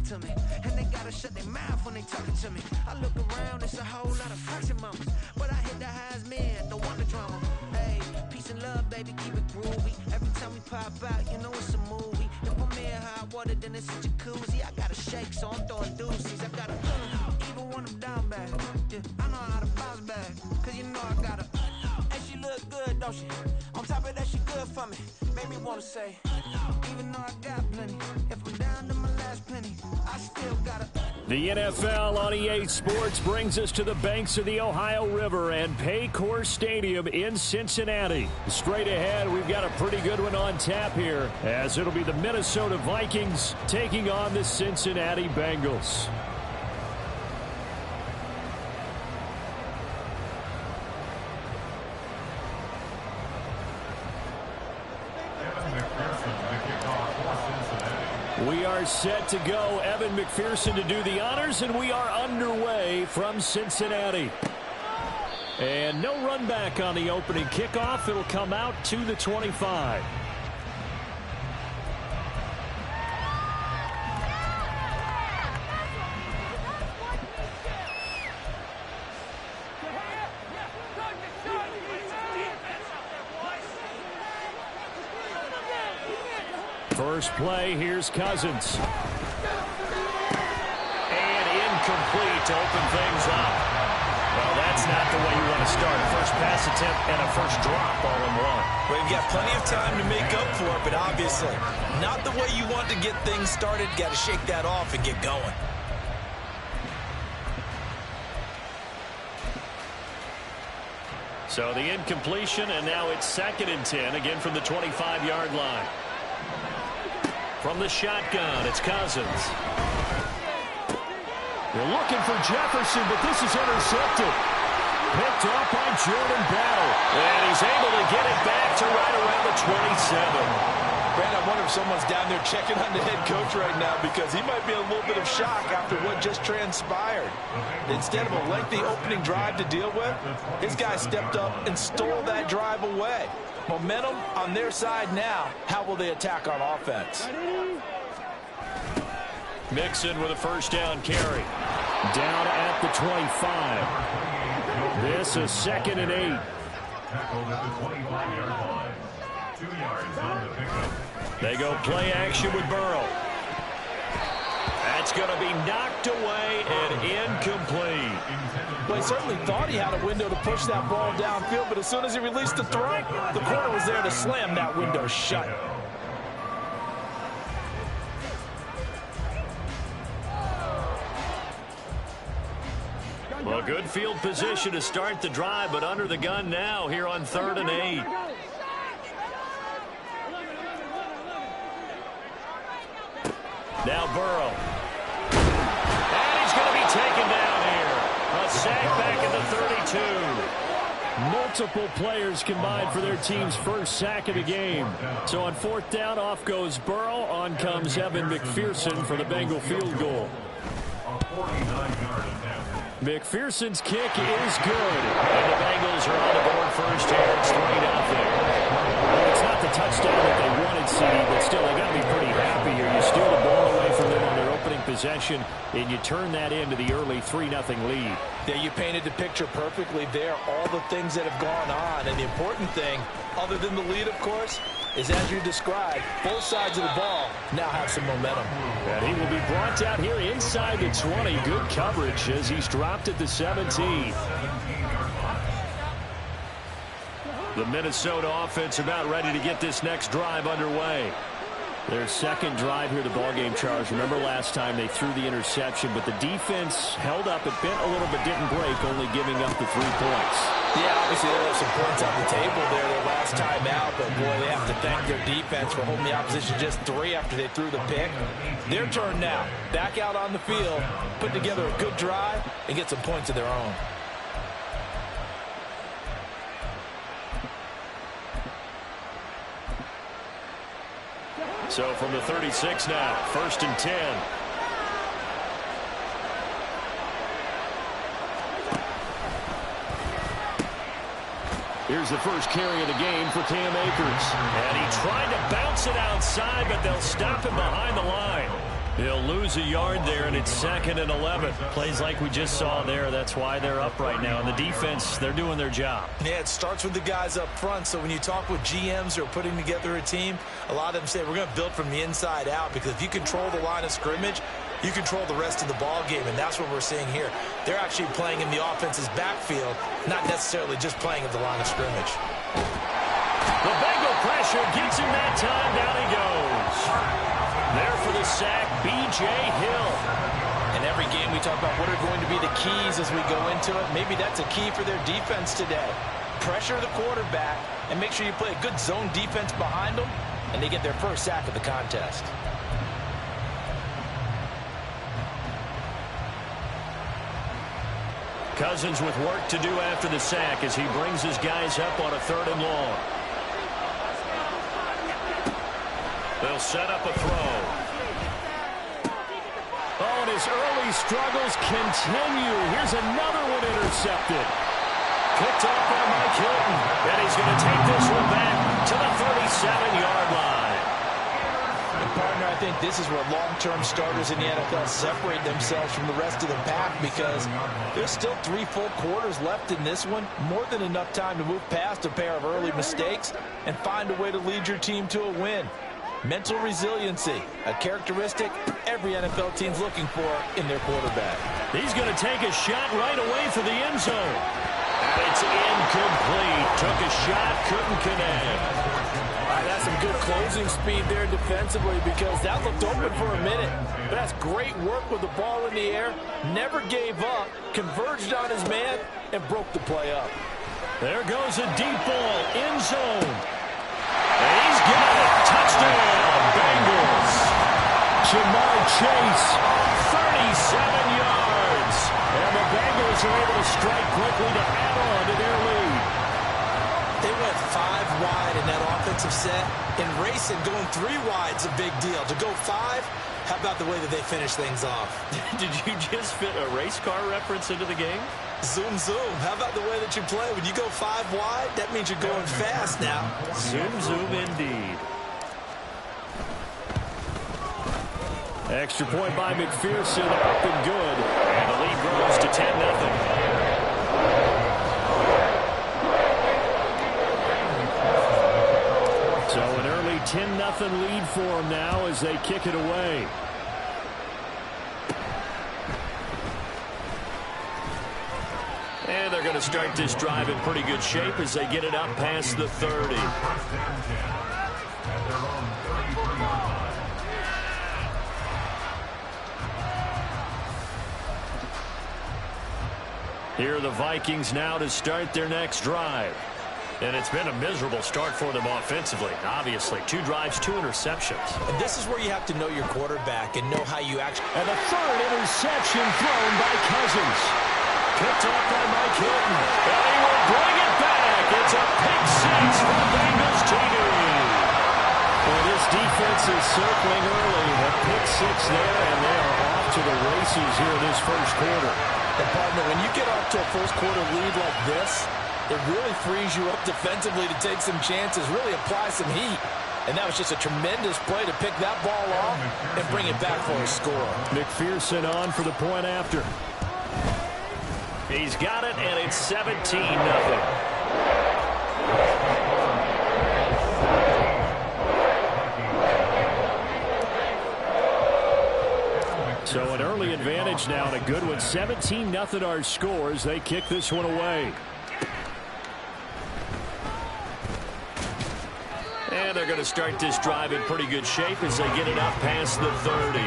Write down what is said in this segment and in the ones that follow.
talking to me. And they gotta shut their mouth when they talking to me. I look around, it's a whole lot of foxy mamas. But I hit the highs, man, don't want the drama. Hey, peace and love, baby, keep it groovy. Every time we pop out, you know it's a movie. If I'm in hot water, then it's a jacuzzi. I gotta shake, so I'm throwing deuces. I gotta even when I'm down bad. Yeah, I know how to bounce back, cause you know I gotta. And she look good, don't she? On top of that, she good for me. Made me wanna say, even though I got plenty, if I'm down to my last penny, I still gotta. The NFL on EA Sports brings us to the banks of the Ohio River and Paycor Stadium in Cincinnati. Straight ahead, we've got a pretty good one on tap here, as it'll be the Minnesota Vikings taking on the Cincinnati Bengals. We are set to go. Evan McPherson to do the honors, and we are underway from Cincinnati. And no run back on the opening kickoff. It'll come out to the 25. First play, here's Cousins. And incomplete to open things up. Well, that's not the way you want to start. First pass attempt and a first drop all in one. Well, you've got plenty of time to make up for it, but obviously not the way you want to get things started. Got to shake that off and get going. So the incompletion, and now it's 2nd and 10, again from the 25-yard line. From the shotgun, it's Cousins. They're looking for Jefferson, but this is intercepted. Picked off by Jordan Battle. And he's able to get it back to right around the 27. Brad, I wonder if someone's down there checking on the head coach right now, because he might be in a little bit of shock after what just transpired. Instead of a lengthy opening drive to deal with, his guy stepped up and stole that drive away. Momentum on their side now. How will they attack on offense? Mixon with a first down carry. Down at the 25. This is 2nd and 8. They go play action with Burrow. That's going to be knocked away and incomplete. Well, he certainly thought he had a window to push that ball downfield, but as soon as he released the throw, the corner was there to slam that window shut. Well, good field position to start the drive, but under the gun now here on 3rd and 8. Now Burrow. And he's going to be taken down here. A sack back at the 32. Multiple players combined for their team's first sack of the game. So on 4th down, off goes Burrow. On comes Evan McPherson for the Bengal field goal. McPherson's kick is good. And the Bengals are on the board first here. It's 3-0. Well, it's not the touchdown that they wanted, CD, but still, they got to be pretty happy here. You steal the ball away from them on their opening possession, and you turn that into the early 3-0 lead. Yeah, you painted the picture perfectly there. All the things that have gone on. And the important thing, other than the lead, of course, is as you described, both sides of the ball now have some momentum. And he will be brought out here inside the 20. Good coverage as he's dropped at the 17. The Minnesota offense about ready to get this next drive underway. Their second drive here, the ballgame, Charles. Remember last time they threw the interception, but the defense held up. It bent a little but didn't break, only giving up the 3 points. Yeah, obviously they have some points on the table there their last time out, but boy, they have to thank their defense for holding the opposition just 3 after they threw the pick. Their turn now. Back out on the field, put together a good drive, and get some points of their own. So from the 36 now, 1st and 10. Here's the first carry of the game for Cam Akers. And he tried to bounce it outside, but they'll stop him behind the line. He'll lose a yard there, and it's 2nd and 11. Plays like we just saw there. That's why they're up right now. And the defense, they're doing their job. Yeah, it starts with the guys up front. So when you talk with GMs who are putting together a team, a lot of them say we're going to build from the inside out, because if you control the line of scrimmage, you control the rest of the ball game, and that's what we're seeing here. They're actually playing in the offense's backfield, not necessarily just playing at the line of scrimmage. The Bengal pressure gets him that time. Down he goes. There for the sack, B.J. Hill. In every game we talk about what are going to be the keys as we go into it. Maybe that's a key for their defense today. Pressure the quarterback and make sure you play a good zone defense behind them, and they get their first sack of the contest. Cousins with work to do after the sack as he brings his guys up on a 3rd and long. They'll set up a throw. Oh, and his early struggles continue. Here's another one intercepted. Picked off by Mike Hilton. And he's going to take this one back to the 37-yard line. And partner, I think this is where long-term starters in the NFL separate themselves from the rest of the pack, because there's still 3 full quarters left in this one. More than enough time to move past a pair of early mistakes and find a way to lead your team to a win. Mental resiliency, a characteristic every NFL team's looking for in their quarterback. He's going to take a shot right away for the end zone. And it's incomplete. Took a shot, couldn't connect. That's some good closing speed there defensively, because that looked open for a minute. But that's great work with the ball in the air. Never gave up, converged on his man, and broke the play up. There goes a deep ball, end zone. And he's got it. Touchdown, Bengals. Jamar Chase, 37 yards. And the Bengals are able to strike quickly to add on to their lead. They went 5 wide in that offensive set. In racing, going 3 wide's a big deal. To go 5, how about the way that they finish things off? Did you just fit a race car reference into the game? Zoom, zoom. How about the way that you play? When you go 5 wide, that means you're going fast now. Zoom, zoom indeed. Extra point by McPherson, up and good. And the lead grows to 10-0. So an early 10-0 lead for them now as they kick it away. And they're going to start this drive in pretty good shape as they get it up past the 30. Here are the Vikings now to start their next drive. And it's been a miserable start for them offensively. Obviously, 2 drives, 2 interceptions. And this is where you have to know your quarterback and know how you actually... And a 3rd interception thrown by Cousins. Picked off by Mike Hilton. And he will bring it back. It's a pick 6 for the Bengals TD. Well, this defense is circling early. A pick 6 there, and they are off to the races here in this first quarter. And partner, when you get off to a first quarter lead like this, it really frees you up defensively to take some chances, really apply some heat. And that was just a tremendous play to pick that ball off and bring it back for a score. McPherson on for the point after. He's got it, and it's 17-0. So an early advantage now, and a good one. 17-0 our score as they kick this one away. And they're going to start this drive in pretty good shape as they get it up past the 30.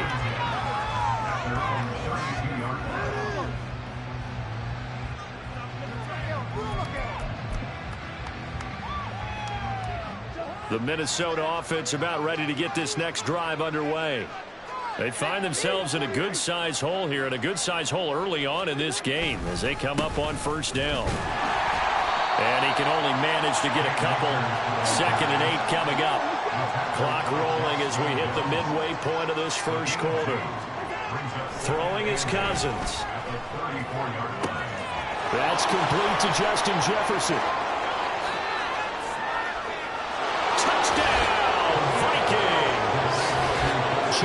The Minnesota offense about ready to get this next drive underway. They find themselves in a good-sized hole here, and a good-sized hole early on in this game as they come up on first down. And he can only manage to get a couple. 2nd and 8 coming up. Clock rolling as we hit the midway point of this first quarter. Throwing is Cousins. That's complete to Justin Jefferson. Touchdown, Vikings.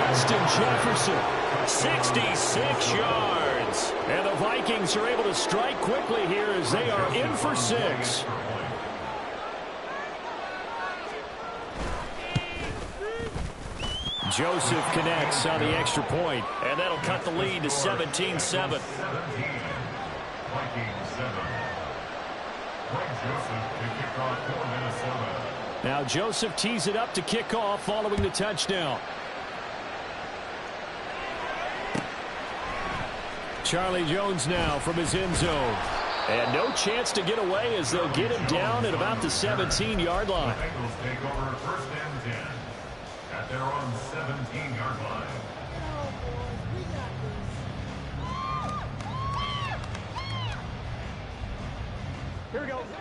Justin Jefferson, 66 yards. And the Vikings are able to strike quickly here as they are in for 6. Joseph connects on the extra point, and that'll cut the lead to 17-7. Now Joseph tees it up to kick off following the touchdown. Charlie Jones now from his end zone. And no chance to get away as they'll get him down at about the 17-yard line. Take over first and 10 at their own 17-yard line.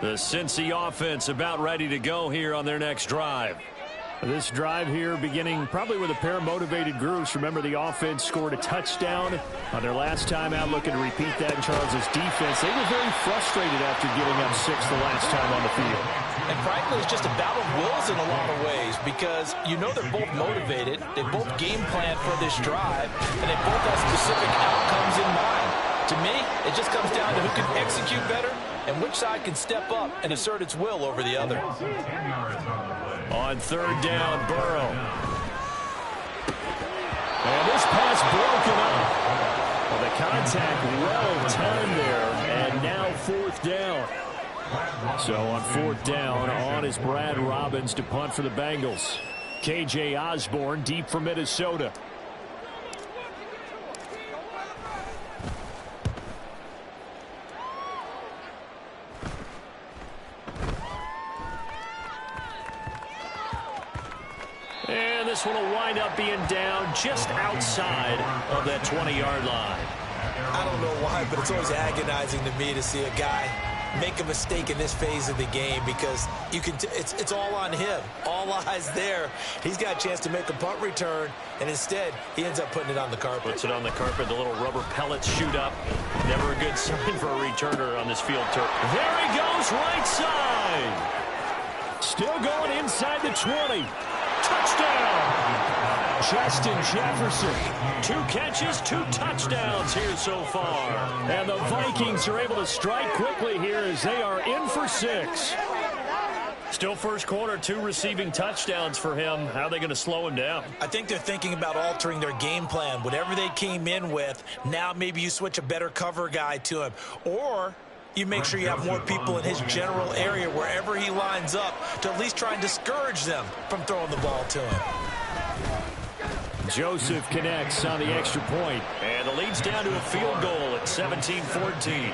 The Cincy offense about ready to go here on their next drive. This drive here beginning probably with a pair of motivated groups. Remember, the offense scored a touchdown on their last time out, looking to repeat that in Charles' defense. They were very frustrated after giving up 6 the last time on the field. And frankly, it's just a battle of wills in a lot of ways because you know they're both motivated. They both game plan for this drive, and they both have specific outcomes in mind. To me, it just comes down to who can execute better and which side can step up and assert its will over the other. On third down, Burrow. And this pass broken up. Well, the contact well timed there, and now fourth down. So on fourth down, on is Brad Robbins to punt for the Bengals. K.J. Osborne deep for Minnesota. And this one will wind up being down just outside of that 20-yard line. I don't know why, but it's always agonizing to me to see a guy make a mistake in this phase of the game because you can. It's all on him. All eyes there. He's got a chance to make a punt return, and instead he ends up putting it on the carpet. Puts it on the carpet. The little rubber pellets shoot up. Never a good sign for a returner on this field turf. There he goes, right side. Still going inside the 20. Touchdown! Justin Jefferson. 2 catches, 2 touchdowns here so far. And the Vikings are able to strike quickly here as they are in for 6. Still first quarter, 2 receiving touchdowns for him. How are they going to slow him down? I think they're thinking about altering their game plan. Whatever they came in with, now maybe you switch a better cover guy to him. Or you make sure you have more people in his general area wherever he lines up to at least try and discourage them from throwing the ball to him. Joseph connects on the extra point, and the lead's down to a field goal at 17-14.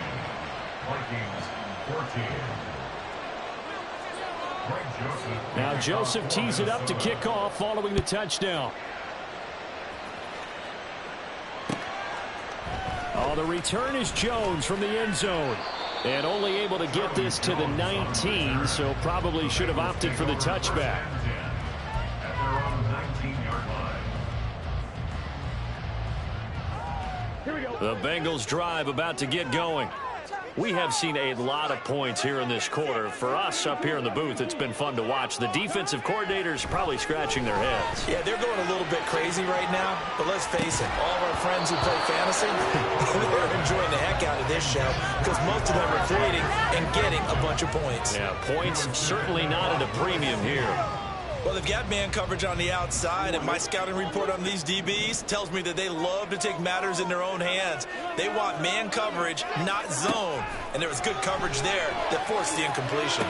Now Joseph tees it up to kick off following the touchdown. Oh, the return is Jones from the end zone. And only able to get this to the 19, so probably should have opted for the touchback. The Bengals drive about to get going. We have seen a lot of points here in this quarter. For us up here in the booth, it's been fun to watch. The defensive coordinators probably scratching their heads. Yeah, they're going a little bit crazy right now, but let's face it, all of our friends who play fantasy, they're enjoying the heck out of this show because most of them are creating and getting a bunch of points. Yeah, points certainly not at a premium here. Well, they've got man coverage on the outside, and my scouting report on these DBs tells me that they love to take matters in their own hands. They want man coverage, not zone. And there was good coverage there that forced the incompletion.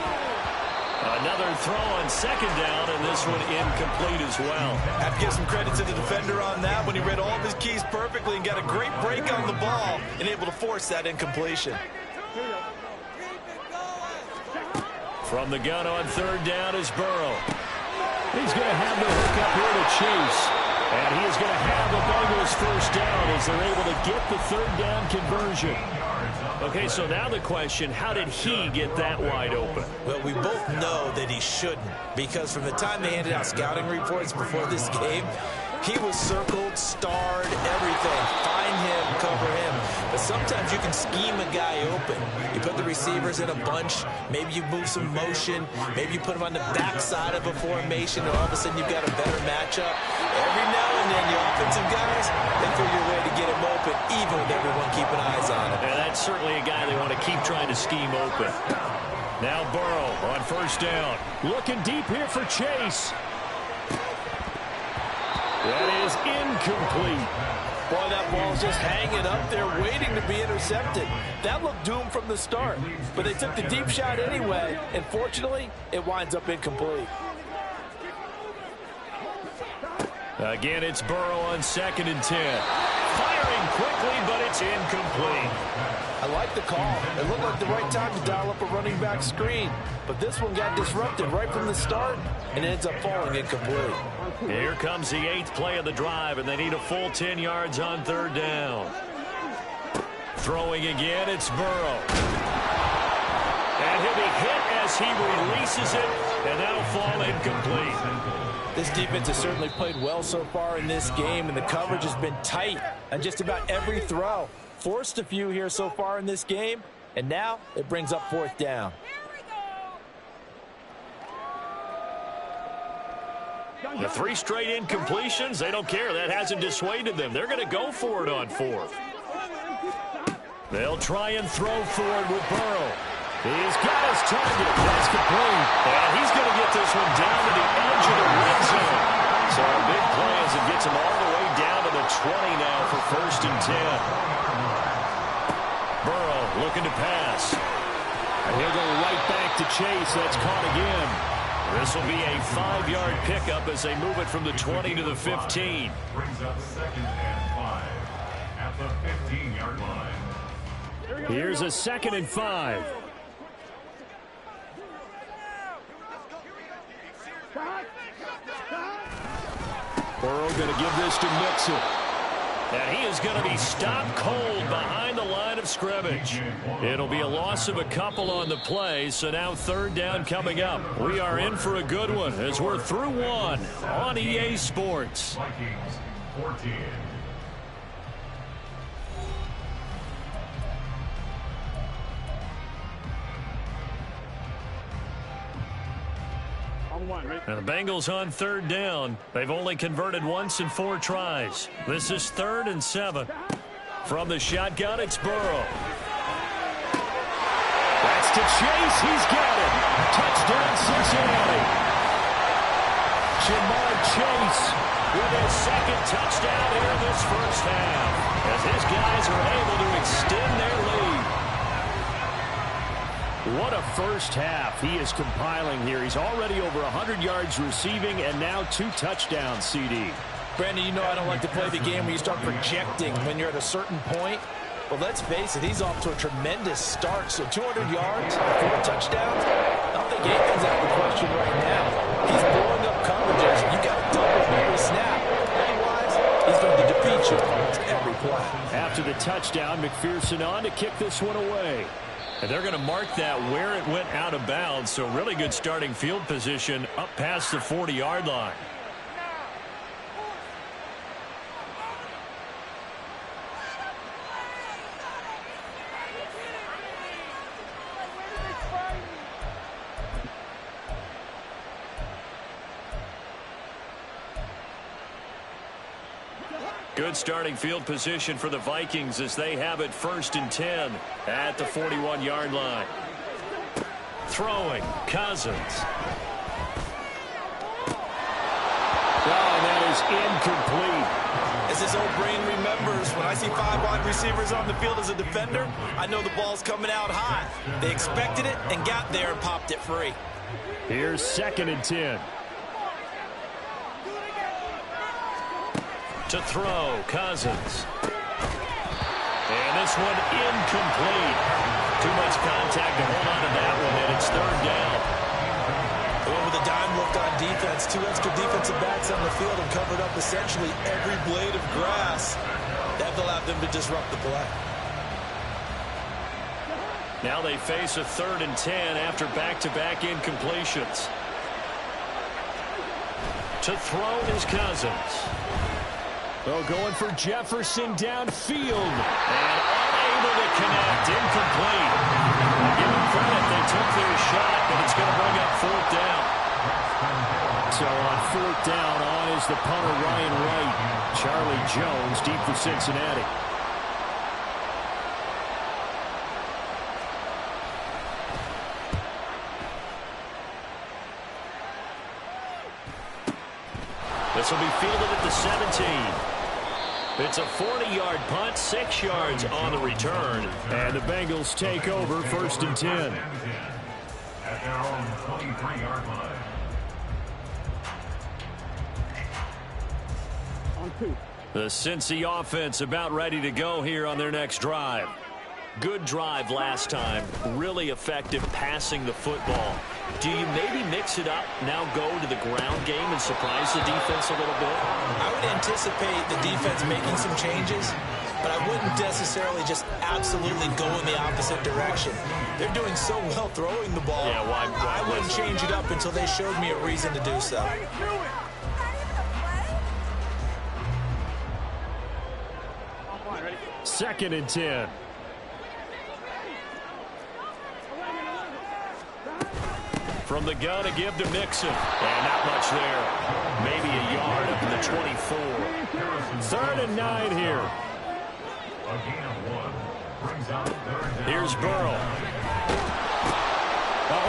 Another throw on second down, and this one incomplete as well. I have to give some credit to the defender on that when he read all of his keys perfectly and got a great break on the ball and able to force that incompletion. From the gun on third down is Burrow. He's going to have the hook up here to Chase. And he is going to have the Bengals first down as they're able to get the third down conversion. Okay, so now the question, how did he get that wide open? Well, we both know that he shouldn't because from the time they handed out scouting reports before this game, He was circled, starred, everything. Find him, cover him. But sometimes you can scheme a guy open. You put the receivers in a bunch. Maybe you move some motion. Maybe you put them on the backside of a formation, and all of a sudden you've got a better matchup. Every now and then, your offensive guys, they figure a way to get him open, even with everyone keeping eyes on him. And that's certainly a guy they want to keep trying to scheme open. Now Burrow on first down. Looking deep here for Chase. That is incomplete. Boy, that ball's just hanging up there, waiting to be intercepted. That looked doomed from the start. But they took the deep shot anyway, and fortunately, it winds up incomplete. Again, it's Burrow on 2nd and 10. Firing quickly, but it's incomplete. I like the call. It looked like the right time to dial up a running back screen. But this one got disrupted right from the start, and it ends up falling incomplete. Here comes the 8th play of the drive, and they need a full 10 yards on 3rd down. Throwing again, it's Burrow. And he'll be hit as he releases it, and that'll fall incomplete. This defense has certainly played well so far in this game, and the coverage has been tight on just about every throw. Forced a few here so far in this game, and now it brings up 4th down. The 3 straight incompletions, they don't care. That hasn't dissuaded them. They're going to go for it on 4th. They'll try and throw forward with Burrow. He's got his target. That's complete. And he's going to get this one down to the edge of the red zone. So a big play as it gets him all the way down to the 20 now for 1st and 10. Burrow looking to pass. And he'll go right back to Chase. That's caught again. This will be a 5-yard pickup as they move it from the 20 to the 15. Brings up 2nd and 5 at the 15-yard line. Here's a 2nd and 5. Burrow going to give this to Mixon. And he is going to be stopped cold behind the line of scrimmage. It'll be a loss of a couple on the play, so now 3rd down coming up. We are in for a good one as we're through 1 on EA Sports. Vikings 14. And the Bengals on 3rd down. They've only converted once in 4 tries. This is 3rd and 7. From the shotgun, it's Burrow. That's to Chase. He's got it. Touchdown, Cincinnati. Jamar Chase with his 2nd touchdown here in this first half, as his guys are able to extend their lead. What a first half he is compiling here. He's already over 100 yards receiving and now 2 touchdowns, CD. Brandon, you know I don't like to play the game where you start projecting when you're at a certain point. But let's face it, he's off to a tremendous start. So 200 yards, 4 touchdowns, I don't think anything's out of the question right now. He's blowing up coverages. You got to double every snap. Otherwise, he's going to defeat you almost every play. After the touchdown, McPherson on to kick this one away. And they're going to mark that where it went out of bounds. So really good starting field position up past the 40-yard line. Good starting field position for the Vikings as they have it 1st and 10 at the 41-yard line. Throwing, Cousins. Oh, that is incomplete. As his old brain remembers, when I see 5 wide receivers on the field as a defender, I know the ball's coming out high. They expected it and got there and popped it free. Here's 2nd and 10. To throw, Cousins. And this one incomplete. Too much contact to hold on to that one, and it's 3rd down. With a dime look on defense, 2 extra defensive backs on the field and covered up essentially every blade of grass. That allowed them to disrupt the play. Now they face a 3rd and 10 after back-to-back incompletions. To throw is Cousins. Oh, going for Jefferson downfield. And unable to connect. Incomplete. Give them credit. They took their shot, but it's going to bring up 4th down. So on 4th down, on is the punter, Ryan Wright. Charlie Jones deep for Cincinnati. This will be fielded at the 17. It's a 40-yard punt, 6 yards on the return. And the Bengals take over 1st and 10. At their own 23-yard line. The Cincy offense about ready to go here on their next drive. Good drive last time. Really effective passing the football. Do you maybe mix it up, now go to the ground game and surprise the defense a little bit? I would anticipate the defense making some changes, but I wouldn't necessarily just absolutely go in the opposite direction. They're doing so well throwing the ball. Yeah, why I wouldn't change it up until they showed me a reason to do so. Second and 10. From the gun to give to Mixon. And not much there. Maybe a yard up to the 24. 3rd and 9 here. Here's Burrow.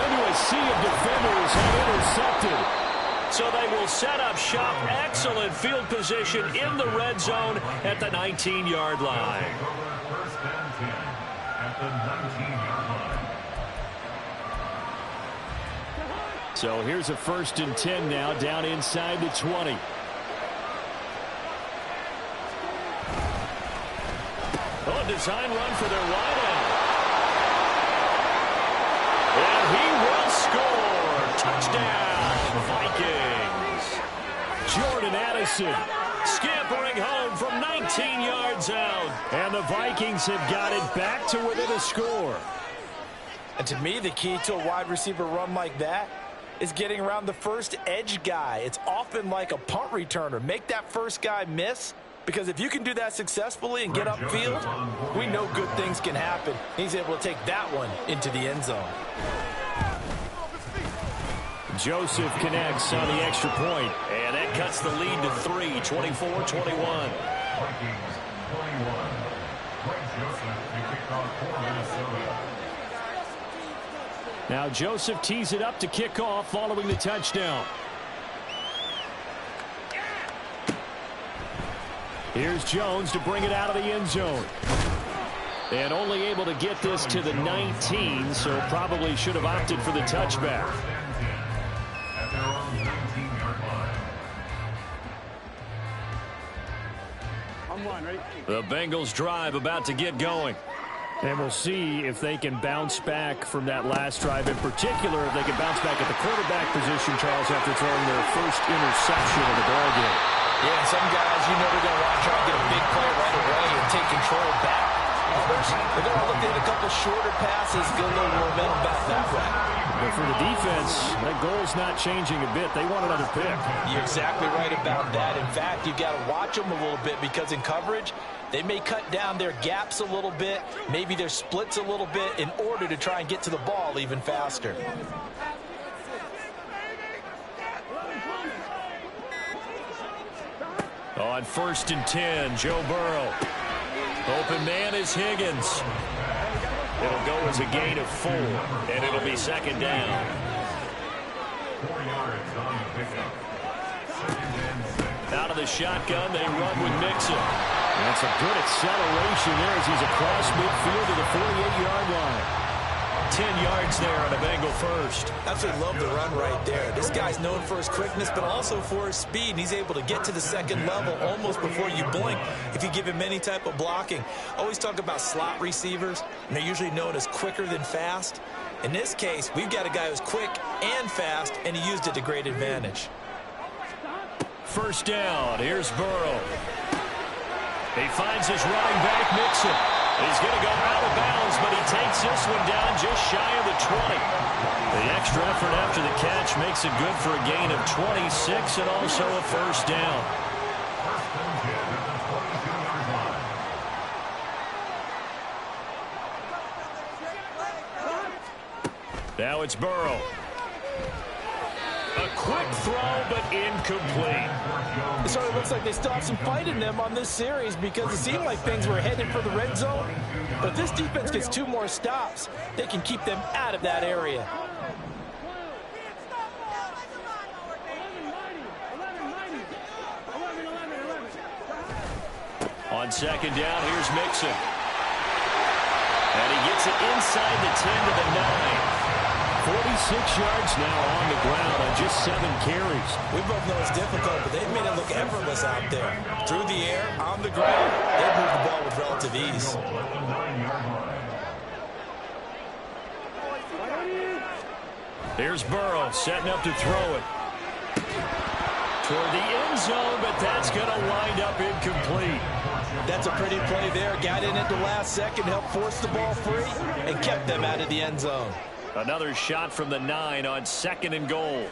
Into a sea of defenders and intercepted. So they will set up shop. Excellent field position in the red zone at the 19-yard line. First and 10 at the 19-yard line. So here's a 1st and 10 now, down inside the 20. Oh, design run for their wideout. And he will score. Touchdown, Vikings. Jordan Addison scampering home from 19 yards out. And the Vikings have got it back to within a score. And to me, the key to a wide receiver run like that is getting around the first edge guy. It's often like a punt returner. Make that first guy miss, because if you can do that successfully and get upfield, we know good things can happen. He's able to take that one into the end zone. Joseph connects on the extra point, and that cuts the lead to 3, 24-21. Vikings 21. Greg Joseph to kick off for Minnesota. Now Joseph tees it up to kick off following the touchdown. Here's Jones to bring it out of the end zone. And only able to get this to the 19, so probably should have opted for the touchback. At their own 19-yard line. The Bengals drive about to get going. And we'll see if they can bounce back from that last drive. In particular, if they can bounce back at the quarterback position, Charles, after throwing their first interception of the ballgame. Yeah, some guys, you know, they're going to want to try and get a big play right away and take control back. Others, they're going to look at a couple shorter passes, get a little momentum back that way. But for the defense, that goal's not changing a bit. They want another pick. You're exactly right about that. In fact, you've got to watch them a little bit, because in coverage, they may cut down their gaps a little bit, maybe their splits a little bit, in order to try and get to the ball even faster. On 1st and 10, Joe Burrow. Open man is Higgins. It'll go as a gain of 4, and it'll be 2nd down. 4 yards on the pickup. 2nd and 6. Out of the shotgun, they run with Mixon. That's a good acceleration there as he's across midfield to the 48-yard line. 10 yards there on a Bengal first. Absolutely love the run right there. This guy's known for his quickness, but also for his speed. And he's able to get to the second level almost before you blink if you give him any type of blocking. Always talk about slot receivers, and they're usually known as quicker than fast. In this case, we've got a guy who's quick and fast, and he used it to great advantage. 1st down. Here's Burrow. He finds his running back, Mixon. He's going to go out of bounds, but he takes this one down just shy of the 20. The extra effort after the catch makes it good for a gain of 26 and also a 1st down. 1st and 10. Now it's Burrow. A quick throw, but incomplete. It sort of looks like they still have some fight in them on this series because it seemed like things were headed for the red zone. But if this defense gets 2 more stops, they can keep them out of that area. On second down, here's Mixon. And he gets it inside the 10 to the 9. 46 yards now on the ground on just 7 carries. We both know it's difficult, but they've made it look effortless out there. Through the air, on the ground, they've moved the ball with relative ease. Here's Burrow setting up to throw it. Toward the end zone, but that's going to wind up incomplete. That's a pretty play there. Got in at the last second, helped force the ball free, and kept them out of the end zone. Another shot from the 9 on 2nd and goal.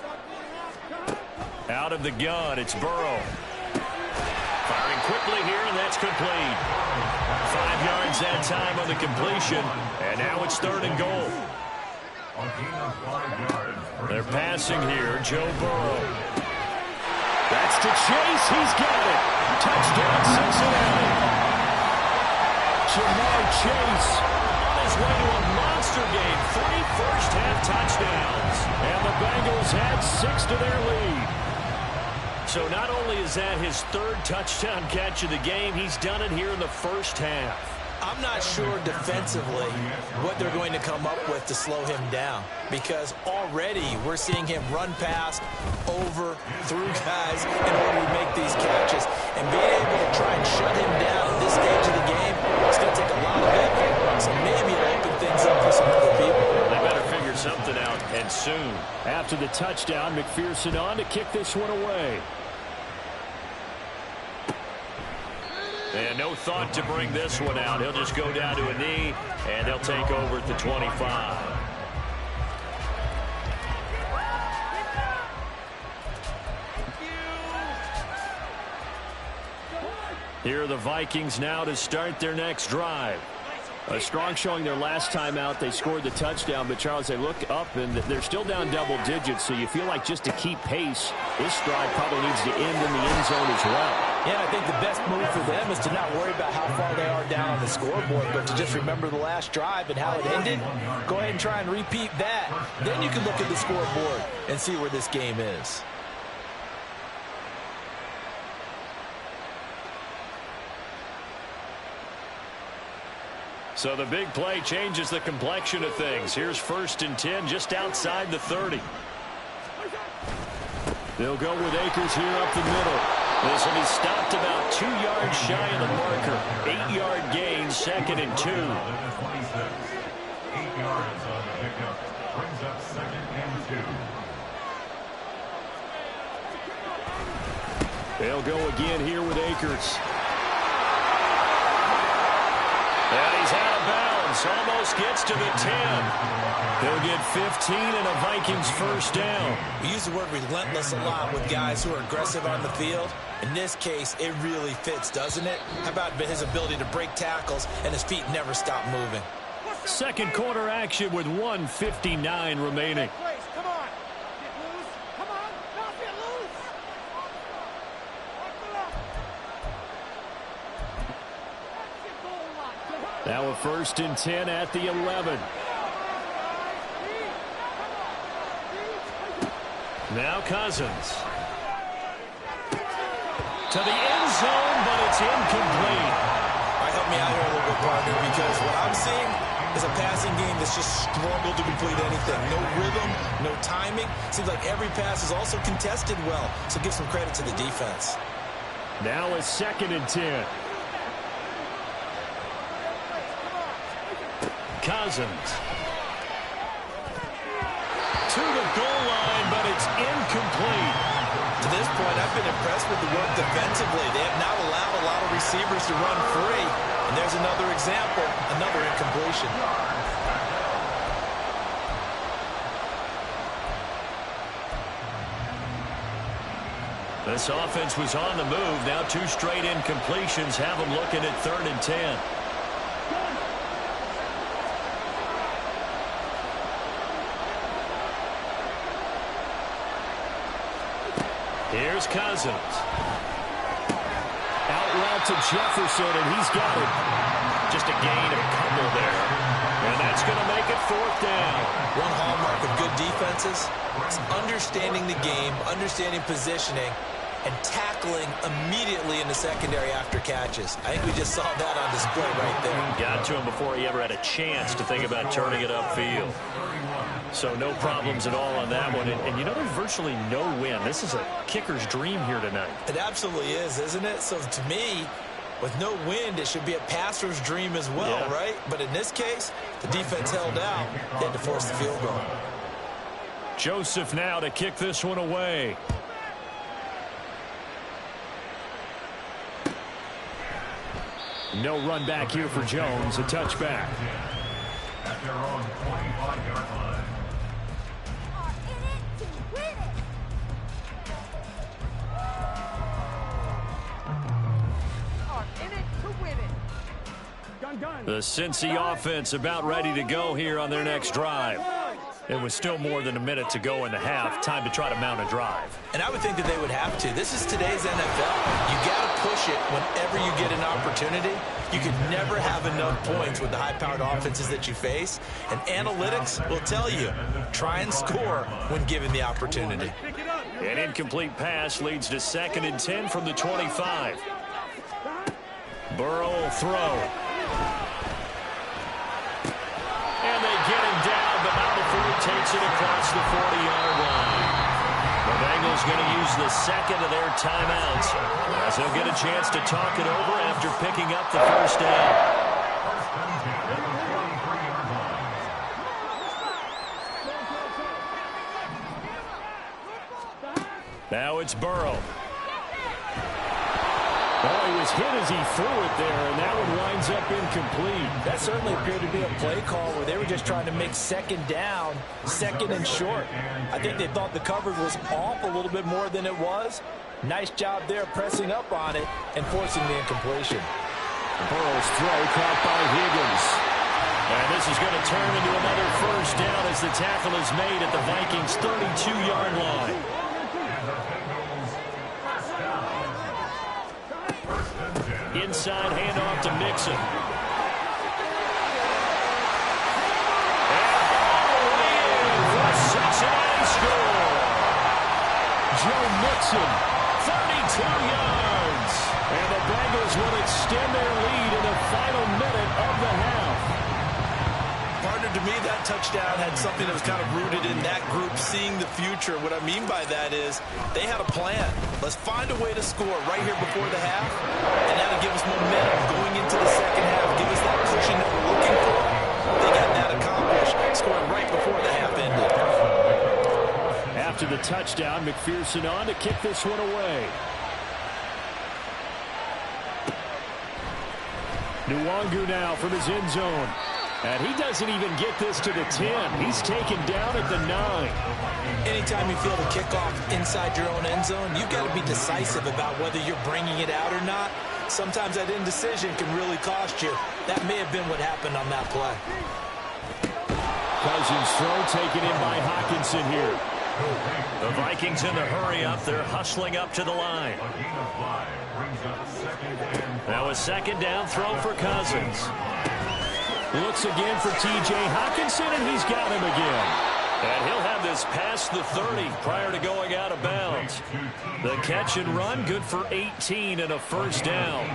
Out of the gun, it's Burrow. Firing quickly here, and that's complete. 5 yards that time on the completion, and now it's 3rd and goal. They're passing here, Joe Burrow. That's to Chase. He's got it. Touchdown, Cincinnati. Jamar Chase on his way to a monster game. 3 first-half touchdowns. And the Bengals had 6 to their lead. So not only is that his 3rd touchdown catch of the game, he's done it here in the first half. I'm not sure defensively what they're going to come up with to slow him down, because already we're seeing him run past, over, through guys in order to make these catches. And being able to try and shut him down at this stage of the game, it's going to take a lot of effort. So maybe it'll open things up for some other people. They better figure something out, and soon. After the touchdown, McPherson on to kick this one away. And no thought to bring this one out. He'll just go down to a knee, and they'll take over at the 25. Here are the Vikings now to start their next drive. A strong showing their last time out. They scored the touchdown, but, Charles, they look up, and they're still down double digits, so you feel like just to keep pace, this drive probably needs to end in the end zone as well. Yeah, I think the best move for them is to not worry about how far they are down on the scoreboard, but to just remember the last drive and how it ended. Go ahead and try and repeat that. Then you can look at the scoreboard and see where this game is. So the big play changes the complexion of things. Here's 1st and 10 just outside the 30. They'll go with Akers here up the middle. This will be stopped about 2 yards shy of the marker. 8-yard gain, 2nd and 2. 8 yards on the pickup. Brings up 2nd and 2. They'll go again here with Akers. And he's out of bounds. Almost gets to the 10. He'll get 15 and a Vikings first down. We use the word relentless a lot with guys who are aggressive on the field. In this case, it really fits, doesn't it? How about his ability to break tackles and his feet never stop moving? Second quarter action with 1:59 remaining. Come on. Get loose. Come on. Now get loose. Now a 1st and 10 at the 11. Now Cousins. To the end zone, but it's incomplete. All right, help me out here a little bit, partner, because what I'm seeing is a passing game that's just struggled to complete anything. No rhythm, no timing. Seems like every pass is also contested well, so give some credit to the defense. Now a 2nd and 10. Cousins. To the goal line, but it's incomplete. To this point, I've been impressed with the work defensively. They have not allowed a lot of receivers to run free. And there's another example, another incompletion. This offense was on the move. Now 2 straight incompletions have them looking at 3rd and 10. Here's Cousins. Out route to Jefferson, and he's got it. Just a gain of a couple there. And that's going to make it 4th down. One hallmark of good defenses is understanding the game, understanding positioning, and tackling immediately in the secondary after catches. I think we just saw that on display right there. Got to him before he ever had a chance to think about turning it upfield. So no problems at all on that one. And you know, there's virtually no win. This is a kicker's dream here tonight. It absolutely is, isn't it? So to me, with no wind, it should be a passer's dream as well, right? But in this case, the defense held out. They had to force the field goal. Joseph now to kick this one away. No run back here for Jones. A touchback. At their own 25-yard line. The Cincy offense about ready to go here on their next drive. It was still more than a minute to go in the half. Time to try to mount a drive. And I would think that they would have to. This is today's NFL. You got to push it whenever you get an opportunity. You can never have enough points with the high-powered offenses that you face. And analytics will tell you, try and score when given the opportunity. An incomplete pass leads to 2nd and 10 from the 25. Burrow will throw. And they get him down, but not before he takes it across the 40-yard line. The Bengals going to use the 2nd of their timeouts, as they'll get a chance to talk it over after picking up the 1st down. Now it's Burrow. Oh, he was hit as he threw it there, and that one winds up incomplete. That certainly appeared to be a play call where they were just trying to make 2nd down, 2nd and short. I think they thought the coverage was off a little bit more than it was. Nice job there pressing up on it and forcing the incompletion. Burrow's throw caught by Higgins. And this is going to turn into another 1st down as the tackle is made at the Vikings' 32-yard line. Inside handoff to Mixon. And for Cincinnati score. Joe Mixon, 32 yards. And the Bengals will extend their lead in the final minute of the half. Partner, to me, that touchdown had something that was kind of rooted in that group seeing the future. What I mean by that is they had a plan. Let's find a way to score right here before the half, and that'll give us momentum going into the 2nd half, give us that pushing that we're looking for. They got that accomplished, scoring right before the half ended. After the touchdown, McPherson on to kick this one away. Nwangu now from his end zone. And he doesn't even get this to the 10. He's taken down at the 9. Anytime you feel the kickoff inside your own end zone, you've got to be decisive about whether you're bringing it out or not. Sometimes that indecision can really cost you. That may have been what happened on that play. Cousins' throw taken in by Hockenson here. The Vikings in the hurry up. They're hustling up to the line. Now a 2nd down throw for Cousins. Looks again for T.J. Hockenson, and he's got him again. And he'll have this past the 30 prior to going out of bounds. The catch and run, good for 18 and a 1st down.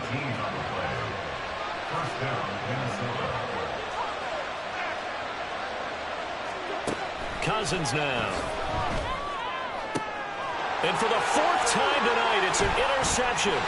Cousins now. And for the 4th time tonight, it's an interception.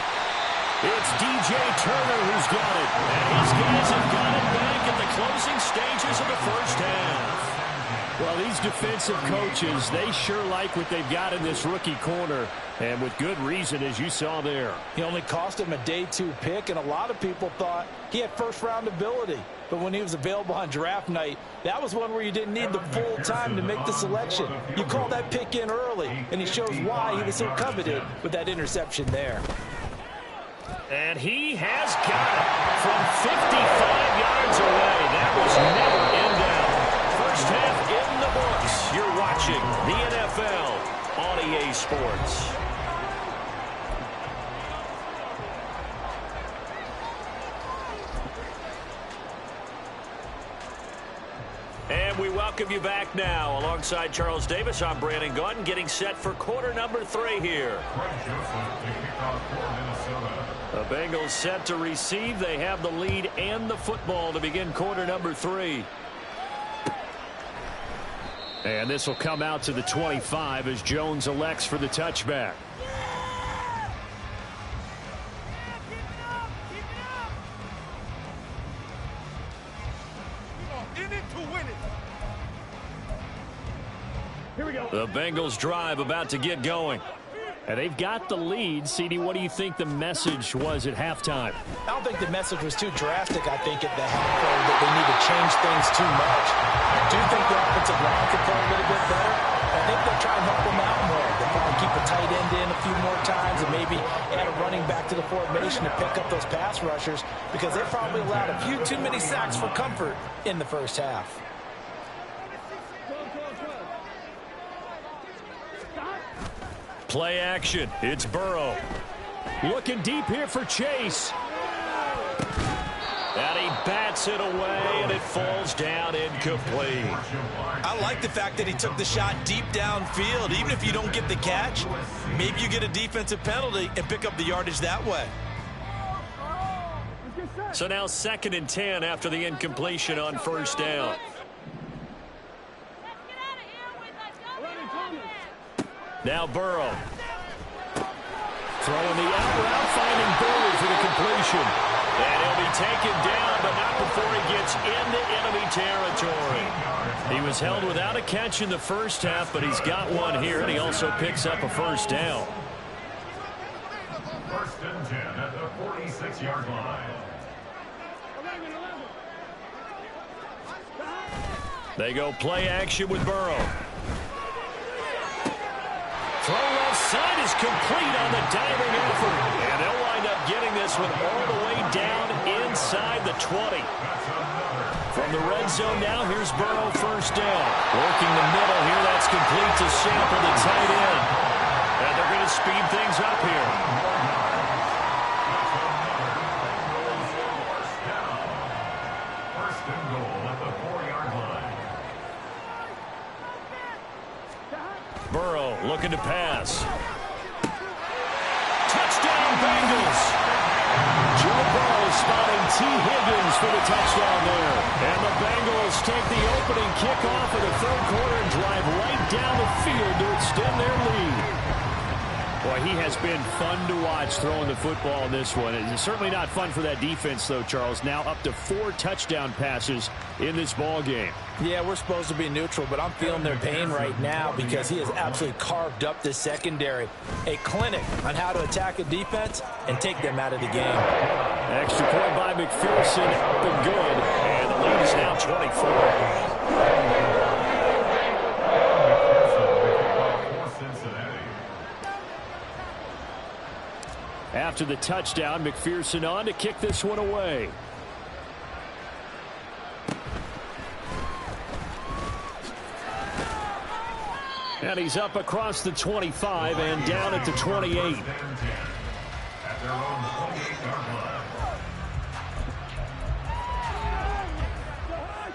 It's D.J. Turner who's got it. And these guys have got it back at the closing stages of the 1st half. Well, these defensive coaches, they sure like what they've got in this rookie corner. And with good reason, as you saw there. He only cost him a day 2 pick, and a lot of people thought he had first-round ability. But when he was available on draft night, that was one where you didn't need the full time to make the selection. You call that pick in early, and he shows why he was so coveted with that interception there. And he has got it from 55 yards away. That was never in doubt. First half in the books. You're watching the NFL on EA Sports. welcome you back now. Alongside Charles Davis, I'm Brandon Gaudin, getting set for quarter number 3 here. The Bengals set to receive. They have the lead and the football to begin quarter number 3. And this will come out to the 25 as Jones elects for the touchback. The Bengals drive about to get going. And they've got the lead. CD, what do you think the message was at halftime? I don't think the message was too drastic. I think at the half that they need to change things too much. I do think the offensive line could play a little bit better. I think they'll try and help them out more. They'll probably keep a tight end in a few more times and maybe add a running back to the formation to pick up those pass rushers because they probably allowed a few too many sacks for comfort in the first half. Play action. It's Burrow. Looking deep here for Chase. And he bats it away, and it falls down incomplete. I like the fact that he took the shot deep downfield. Even if you don't get the catch, maybe you get a defensive penalty and pick up the yardage that way. So now 2nd and 10 after the incompletion on first down. Now Burrow. Throwing the out route, finding Burrow for the completion. And he'll be taken down, but not before he gets into enemy territory. He was held without a catch in the first half, but he's got one here, and he also picks up a first down. 1st and 10 at the 46-yard line. They go play action with Burrow. Throw left side is complete on the diving effort. And they'll wind up getting this one all the way down inside the 20. From the red zone now, here's Burrow first down. Working the middle here, that's complete to Sample, the tight end. And they're going to speed things up here. First and goal at the 4-yard line. Burrow looking to pass. Touchdown Bengals. Joe Burrow spotting T. Higgins for the touchdown there. And the Bengals take the opening kickoff of the 3rd quarter and drive right down the field to extend their lead. Boy, he has been fun to watch throwing the football in this one. It's certainly not fun for that defense, though, Charles. Now up to 4 touchdown passes in this ball game. Yeah, we're supposed to be neutral, but I'm feeling their pain right now because he has absolutely carved up this secondary. A clinic on how to attack a defense and take them out of the game. Extra point by McPherson, but good. And the lead is now 24. After the touchdown, McPherson on to kick this one away. And he's up across the 25 and down at the 28.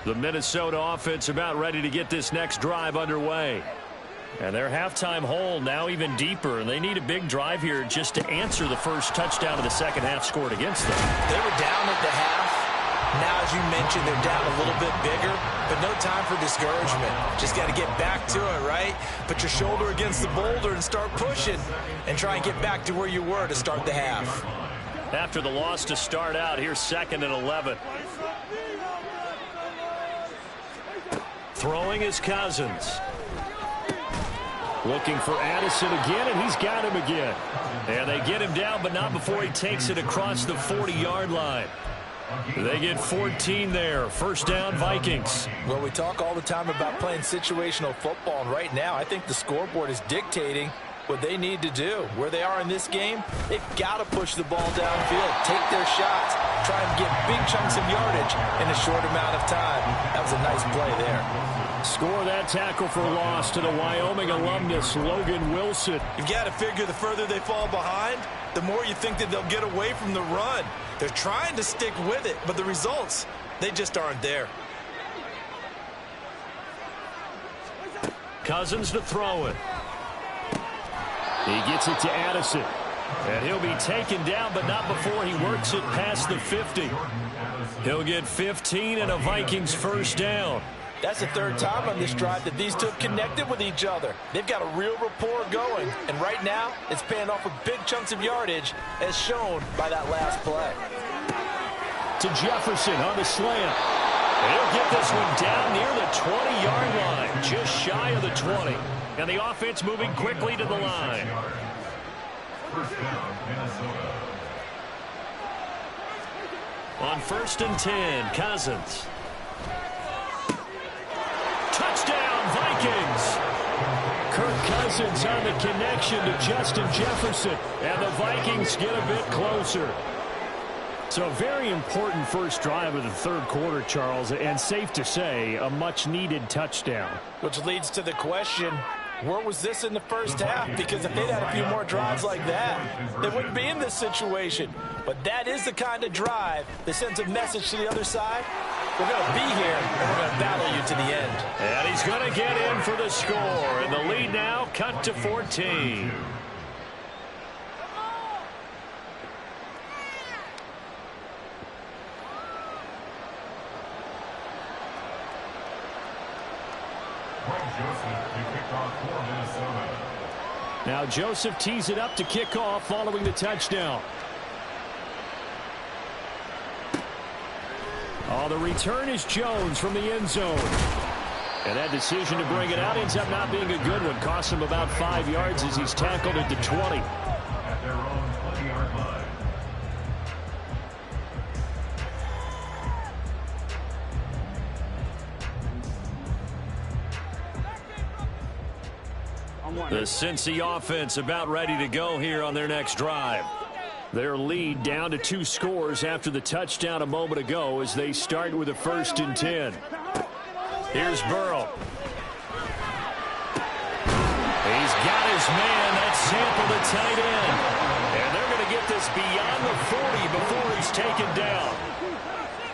The Minnesota offense about ready to get this next drive underway. And their halftime hole now even deeper, and they need a big drive here just to answer the first touchdown of the second half scored against them. They were down at the half. Now, as you mentioned, they're down a little bit bigger, but no time for discouragement. Just got to get back to it, right? Put your shoulder against the boulder and start pushing and try and get back to where you were to start the half. After the loss to start out, here's 2nd and 11. Throwing is Cousins. Looking for Addison again, and he's got him again. And they get him down, but not before he takes it across the 40-yard line. They get 14 there. First down, Vikings. Well, we talk all the time about playing situational football, and right now I think the scoreboard is dictating what they need to do. Where they are in this game, they've got to push the ball downfield, take their shots, try and get big chunks of yardage in a short amount of time. That was a nice play there. Score that tackle for loss to the Wyoming alumnus, Logan Wilson. You've got to figure the further they fall behind, the more you think that they'll get away from the run. They're trying to stick with it, but the results, they just aren't there. Cousins to throw it. He gets it to Addison. And he'll be taken down, but not before he works it past the 50. He'll get 15 and a Vikings first down. That's the third time on this drive that these two connected with each other. They've got a real rapport going, and right now it's paying off with big chunks of yardage, as shown by that last play. To Jefferson on the slant. He'll get this one down near the 20-yard line, just shy of the 20. And the offense moving quickly to the line. First down, Minnesota. On 1st and 10, Cousins. Touchdown, Vikings! Kirk Cousins on the connection to Justin Jefferson. And the Vikings get a bit closer. So a very important first drive of the third quarter, Charles, and safe to say, a much-needed touchdown. Which leads to the question, where was this in the first half? Because if they'd had a few more drives like that, they wouldn't be in this situation. But that is the kind of drive that sends a message to the other side. We're going to be here, and we're going to battle you to the end. And he's going to get in for the score. And the lead now cut to 14. Now Joseph tees it up to kick off following the touchdown. Oh, the return is Jones from the end zone. And that decision to bring it out ends up not being a good one. Costs him about 5 yards as he's tackled at the 20. At their own 20-yard line. The Cincy offense about ready to go here on their next drive. Their lead down to 2 scores after the touchdown a moment ago as they start with a 1st and 10. Here's Burrow. He's got his man. That's Sample, the tight end. And they're going to get this beyond the 40 before he's taken down.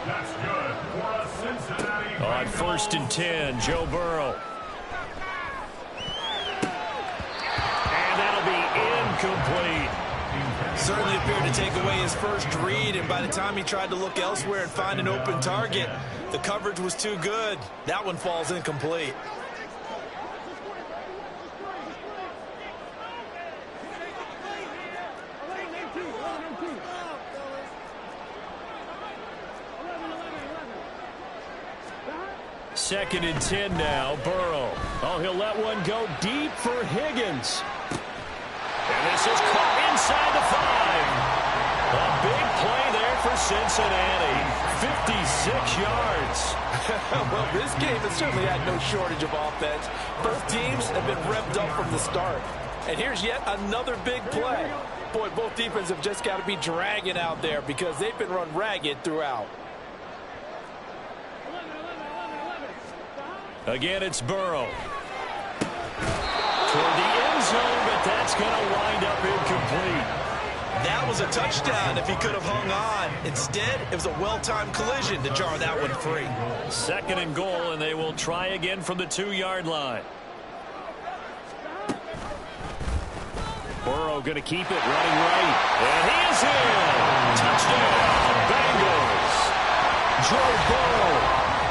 That's good for a Cincinnati. On 1st and 10, Joe Burrow. Incomplete. Certainly appeared to take away his first read, and by the time he tried to look elsewhere and find an open target, the coverage was too good. That one falls incomplete. Second and 10 now, Burrow. Oh, he'll let one go deep for Higgins. And this is caught inside the 5. A big play there for Cincinnati. 56 yards. Well, this game has certainly had no shortage of offense. Both teams have been revved up from the start. And here's yet another big play. Boy, both defenses have just got to be dragging out there because they've been run ragged throughout. Again, it's Burrow. Toward the end zone, but that's going to wind up incomplete. That was a touchdown if he could have hung on. Instead, it was a well-timed collision to jar that one free. Second and goal, and they will try again from the 2-yard line. Burrow going to keep it running right. And he is in. Touchdown, Bengals. Joe Burrow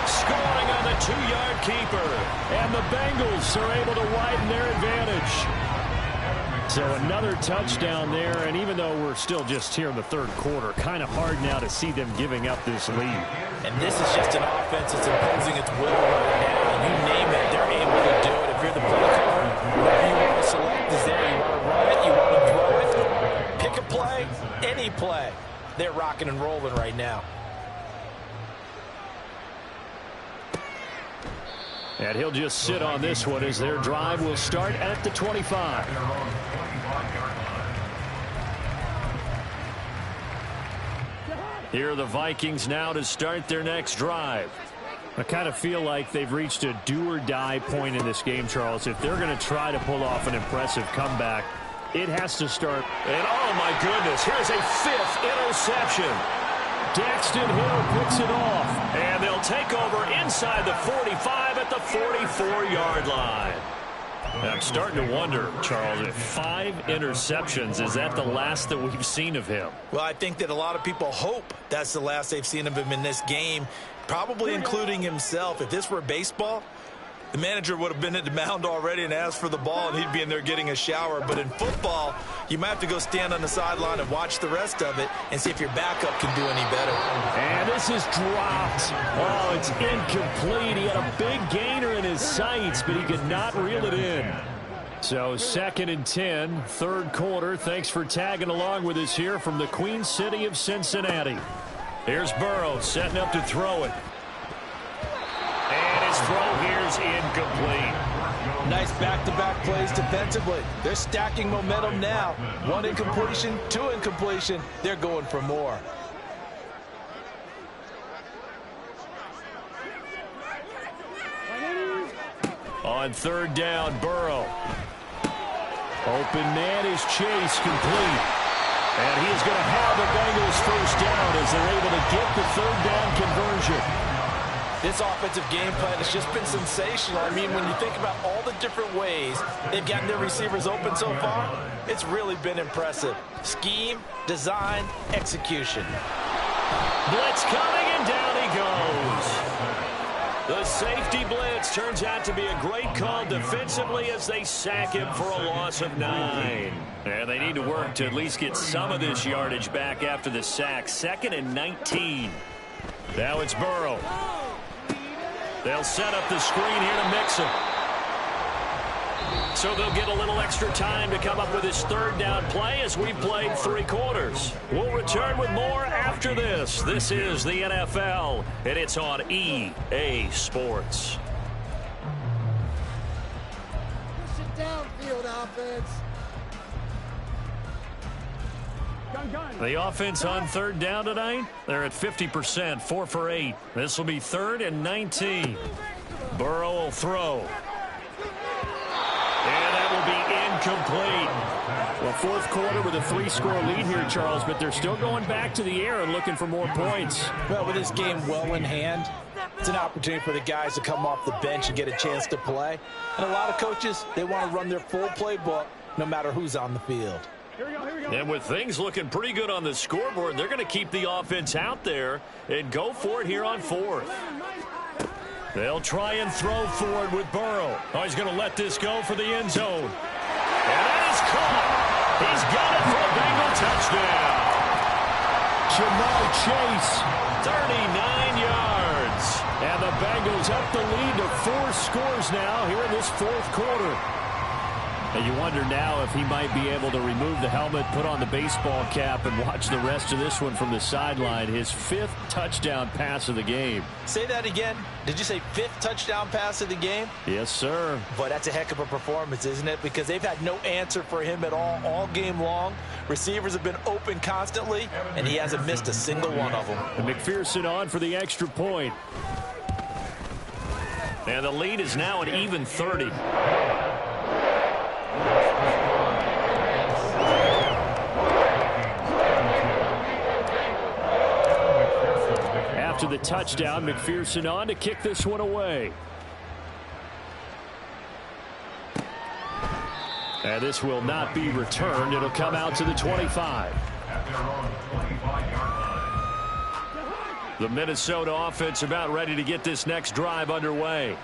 scoring on the 2-yard keeper. And the Bengals are able to widen their advantage. So another touchdown there, and even though we're still just here in the third quarter, kind of hard now to see them giving up this lead. And this is just an offense that's imposing its will right now. You name it, they're able to do it. If you're the play caller, whatever you want to select is there. You want to run it, you want to throw it. Pick a play, any play. They're rocking and rolling right now. And he'll just sit on this one as their drive will start at the 25. Here are the Vikings now to start their next drive. I kind of feel like they've reached a do-or-die point in this game, Charles. If they're going to try to pull off an impressive comeback, it has to start. And, oh, my goodness, here's a 5th interception. Daxton Hill picks it off, and they'll take over inside the 45 at the 44-yard line. I'm starting to wonder, Charles, if 5 interceptions, is that the last that we've seen of him? Well, I think that a lot of people hope that's the last they've seen of him in this game, probably including himself. If this were baseball, the manager would have been at the mound already and asked for the ball, and he'd be in there getting a shower. But in football, you might have to go stand on the sideline and watch the rest of it and see if your backup can do any better. And this is dropped. Oh, it's incomplete. He had a big gainer in his sights, but he could not reel it in. So 2nd and 10, 3rd quarter. Thanks for tagging along with us here from the Queen City of Cincinnati. Here's Burrow setting up to throw it. And his throw here's incomplete. Nice back-to-back plays defensively. They're stacking momentum now. 1 incompletion, 2 incompletion. They're going for more. On 3rd down, Burrow. Open man is Chase, complete. And he is going to have the Bengals first down as they're able to get the 3rd down conversion. This offensive game plan has just been sensational. I mean, when you think about all the different ways they've gotten their receivers open so far, it's really been impressive. Scheme, design, execution. Blitz coming, and down he goes. The safety blitz turns out to be a great call defensively as they sack him for a loss of 9. And they need to work to at least get some of this yardage back after the sack. 2nd and 19. Now it's Burrow. They'll set up the screen here to mix him. So they'll get a little extra time to come up with his 3rd down play as we've played 3 quarters. We'll return with more after this. This is the NFL, and it's on EA Sports. Push it downfield, offense. The offense on 3rd down tonight, they're at 50%, 4 for 8. This will be 3rd and 19. Burrow will throw. And that will be incomplete. Well, 4th quarter with a 3-score lead here, Charles, but they're still going back to the air and looking for more points. Well, with this game well in hand, it's an opportunity for the guys to come off the bench and get a chance to play. And a lot of coaches, they want to run their full playbook no matter who's on the field. And with things looking pretty good on the scoreboard, they're going to keep the offense out there and go for it here on 4th. They'll try and throw for it with Burrow. Oh, he's going to let this go for the end zone. And that is caught. He's got it for a Bengal touchdown. Jamar Chase, 39 yards. And the Bengals up the lead to 4 scores now here in this 4th quarter. And you wonder now if he might be able to remove the helmet, put on the baseball cap, and watch the rest of this one from the sideline. His 5th touchdown pass of the game. Say that again. Did you say 5th touchdown pass of the game? Yes, sir. Boy, that's a heck of a performance, isn't it? Because they've had no answer for him at all game long. Receivers have been open constantly, and he hasn't missed a single one of them. And McPherson on for the extra point. And the lead is now an even 30. After the touchdown, McPherson on to kick this one away. And this will not be returned. It'll come out to the 25. The Minnesota offense about ready to get this next drive underway.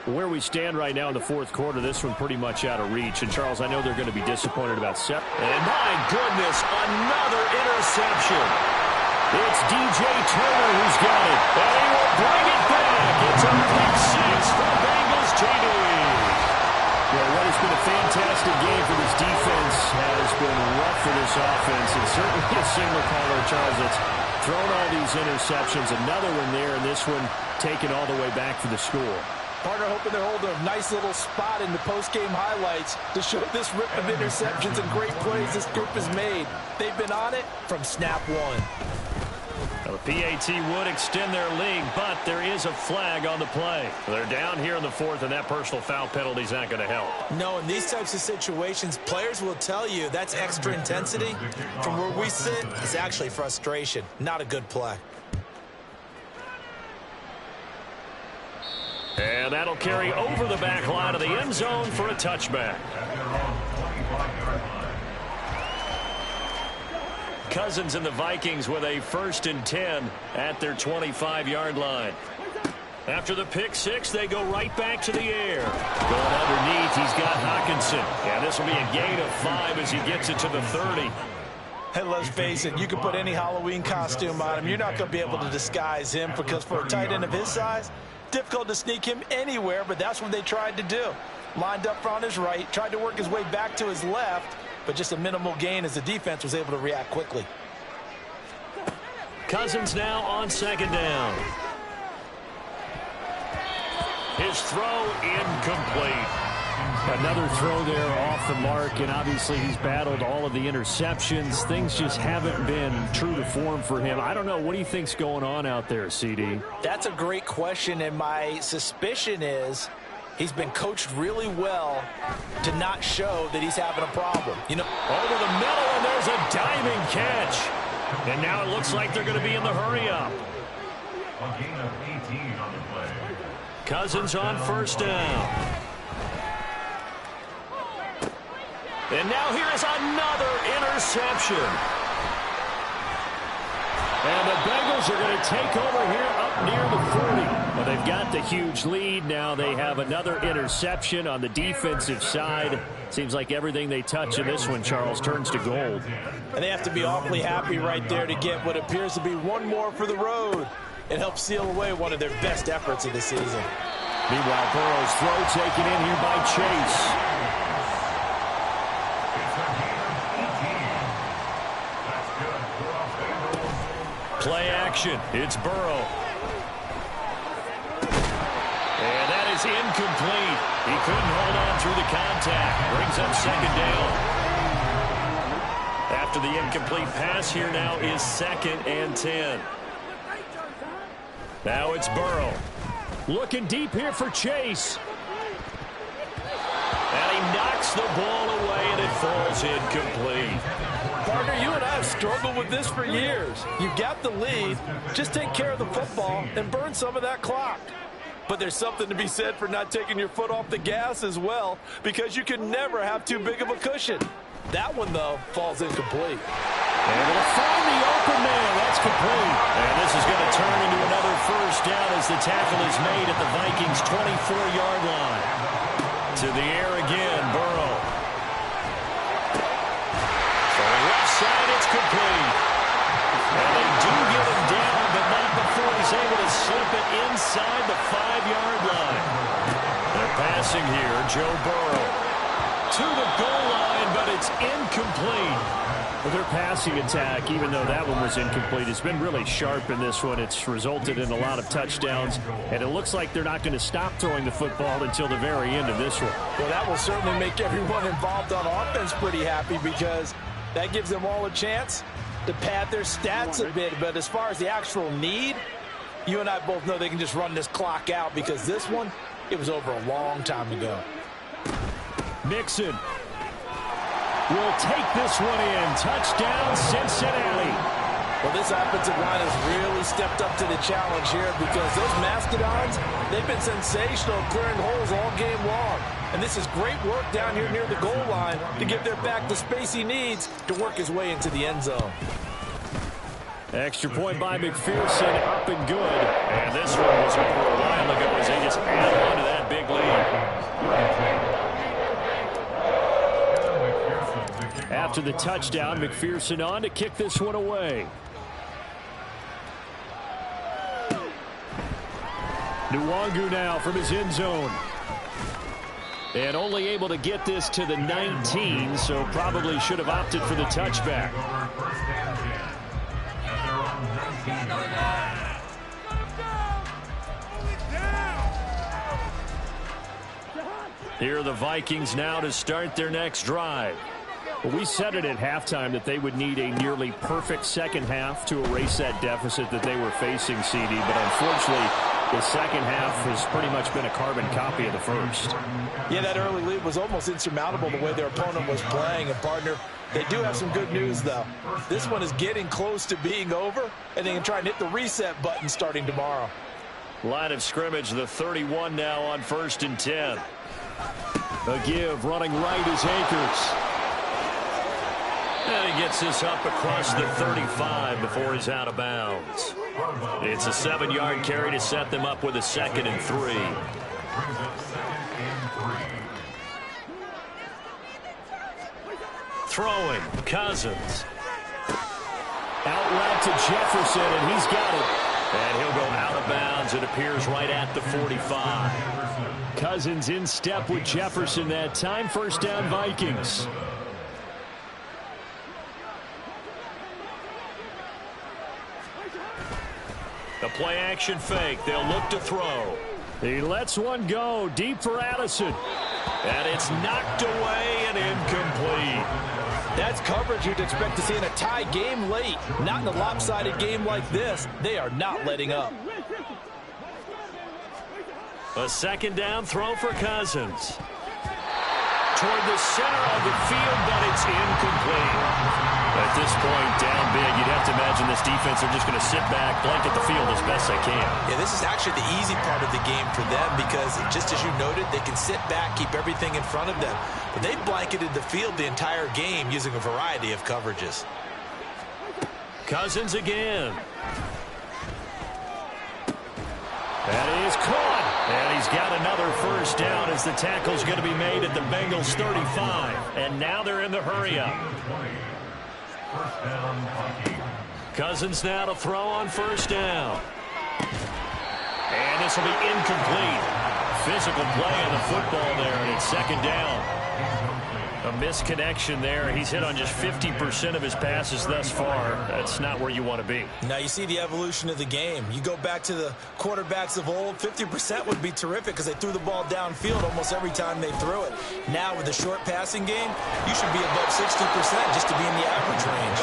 Where we stand right now in the 4th quarter, this one pretty much out of reach. And, Charles, I know they're going to be disappointed about set. And, my goodness, another interception. It's DJ Turner who's got it. And he will bring it back. It's a pick 6 for Bengals TD. Well, what has been a fantastic game for this defense has been rough for this offense. And certainly a single caller, Charles, that's thrown all these interceptions. Another one there, and this one taken all the way back for the score. Partner hoping they're holding a nice little spot in the post-game highlights to show this rip of interceptions and great plays this group has made. They've been on it from snap 1. Well, the PAT would extend their lead, but there is a flag on the play. They're down here in the 4th, and that personal foul penalty is not going to help. No, in these types of situations, players will tell you that's extra intensity. From where we sit, it's actually frustration. Not a good play. And that'll carry over the back line of the end zone for a touchback. Cousins and the Vikings with a 1st and 10 at their 25-yard line. After the pick six, they go right back to the air. Going underneath, he's got Hockenson. And this will be a gain of 5 as he gets it to the 30. And let's face it, you can put any Halloween costume on him. You're not going to be able to disguise him because for a tight end of his size, difficult to sneak him anywhere, but that's what they tried to do. Lined up on his right, tried to work his way back to his left, but just a minimal gain as the defense was able to react quickly. Cousins now on 2nd down. His throw incomplete. Another throw there off the mark, and obviously he's battled all of the interceptions. Things just haven't been true to form for him. I don't know. What do you think's going on out there, CD? That's a great question, and my suspicion is he's been coached really well to not show that he's having a problem. You know, over the middle, and there's a diving catch. And now it looks like they're going to be in the hurry-up. A gain of 18 on the play. Cousins on 1st down. And now here's another interception. And the Bengals are going to take over here up near the 40. Well, they've got the huge lead. Now they have another interception on the defensive side. Seems like everything they touch in this one, Charles, turns to gold. And they have to be awfully happy right there to get what appears to be one more for the road. It helps seal away one of their best efforts of the season. Meanwhile, Burrow's throw taken in here by Chase. Play action. It's Burrow. And that is incomplete. He couldn't hold on through the contact. Brings up 2nd down. After the incomplete pass, here now is 2nd and 10. Now it's Burrow. Looking deep here for Chase. And he knocks the ball away, and it falls incomplete. Partner, you and I have struggled with this for years. You got the lead. Just take care of the football and burn some of that clock. But there's something to be said for not taking your foot off the gas as well, because you can never have too big of a cushion. That one, though, falls incomplete. Able to find the open man. That's complete. And this is going to turn into another 1st down as the tackle is made at the Vikings' 24-yard line. To the air again, Burrow. For the left side, it's complete. And they do get him down, but not before he's able to slip it inside the 5-yard line. They're passing here, Joe Burrow. To the goal line, but it's incomplete. Well, their passing attack, even though that one was incomplete, has been really sharp in this one. It's resulted in a lot of touchdowns, and it looks like they're not going to stop throwing the football until the very end of this one. Well, that will certainly make everyone involved on offense pretty happy because that gives them all a chance to pad their stats a bit. But as far as the actual need, you and I both know they can just run this clock out because this one, it was over a long time ago. Mixon will take this one in. Touchdown, Cincinnati. Well, this offensive line has really stepped up to the challenge here because those Mastodons, they've been sensational clearing holes all game long. And this is great work down here near the goal line to give their back the space he needs to work his way into the end zone. Extra point by McPherson, up and good. And this one was over a while ago as they just add on to that big lead. After the touchdown, McPherson on to kick this one away. Nwangu now from his end zone. And only able to get this to the 19, so probably should have opted for the touchback. Here are the Vikings now to start their next drive. Well, we said it at halftime that they would need a nearly perfect second half to erase that deficit that they were facing, CD. But unfortunately, the second half has pretty much been a carbon copy of the first. Yeah, that early lead was almost insurmountable the way their opponent was playing. And, partner, they do have some good news, though. This one is getting close to being over, and they can try and hit the reset button starting tomorrow. Line of scrimmage, the 31 now on 1st and 10. A give, running right is Akers. And he gets this up across the 35 before he's out of bounds. It's a 7-yard carry to set them up with a 2nd and 3. Throwing, Cousins. Out route to Jefferson, and he's got it. And he'll go out of bounds, it appears, right at the 45. Cousins in step with Jefferson that time. 1st down, Vikings. The play action fake. They'll look to throw. He lets one go deep for Addison. And it's knocked away and incomplete. That's coverage you'd expect to see in a tie game late. Not in a lopsided game like this. They are not letting up. A 2nd down throw for Cousins. Toward the center of the field, but it's incomplete. At this point, down big, you'd have to imagine this defense are just going to sit back, blanket the field as best they can. Yeah, this is actually the easy part of the game for them because, just as you noted, they can sit back, keep everything in front of them. But they've blanketed the field the entire game using a variety of coverages. Cousins again. That is caught. And he's got another 1st down as the tackle's going to be made at the Bengals 35. And now they're in the hurry-up. Cousins now to throw on 1st down. And this will be incomplete. Physical play on the football there, and it's 2nd down. A misconnection there. He's hit on just 50% of his passes thus far. That's not where you want to be. Now you see the evolution of the game. You go back to the quarterbacks of old, 50% would be terrific because they threw the ball downfield almost every time they threw it. Now with the short passing game, you should be above 60% just to be in the average range.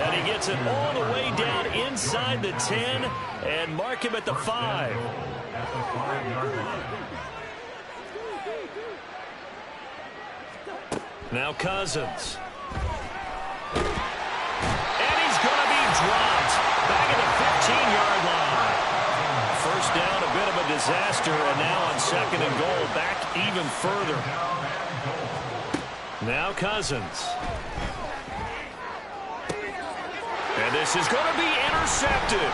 And he gets it all the way down inside the 10 and mark him at the 5. Now Cousins. And he's going to be dropped back at the 15-yard line. 1st down, a bit of a disaster, and now on 2nd and goal, back even further. Now Cousins. And this is going to be intercepted.